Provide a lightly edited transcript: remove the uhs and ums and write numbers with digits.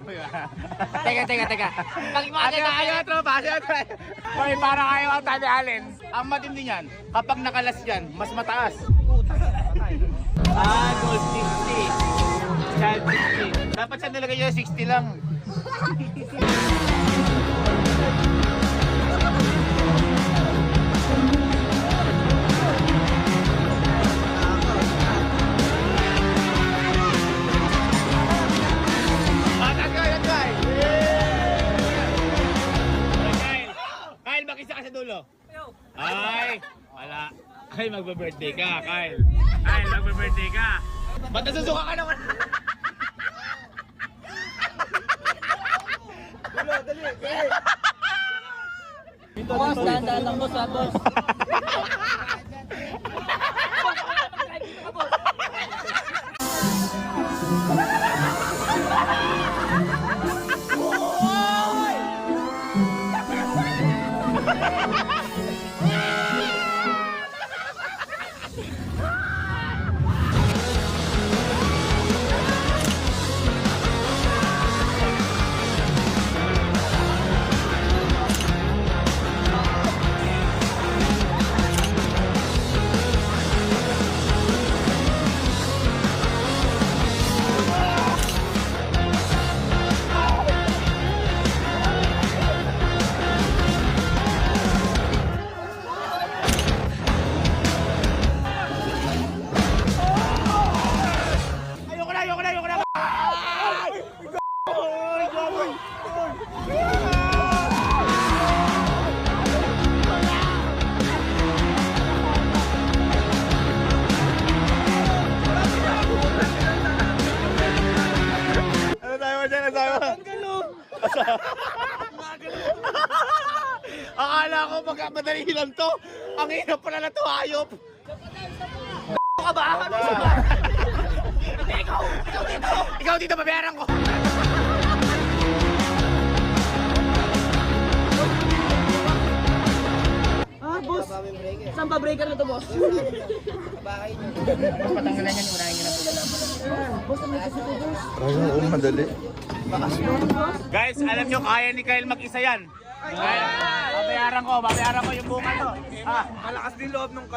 Teka. Ayaw, tropa. Hoy, parang ayaw ang Tani Allen. Ang matindi niyan, kapag nakalas yan, mas mataas. Gold 60. Child 60. Dapat siya nilagay niya 60 lang. Mag-isa ka sa dulo. Ay, wala. Ay, magbe-birthday ka, Kyle. Ay, magbe-birthday ka. Ba't nasusuka ka naman? Dulo, dali. Boss, dahan-dahan lang boss, boss. Akala ko magkamadali lang to. Ang hirap pala na to, hayop. Ka ba? Ikaw dito, babayaran ko. Boss, saan pa breaker na to, boss? Bahay niyo. Patanggalan yan, unahin nyo na po. Boss, may kasi to, boss. Oo, madali. Guys, alam nyo, kaya ni Kyle mag-isa yan. Babayaran ko yung bunga to. Malakas din loob ng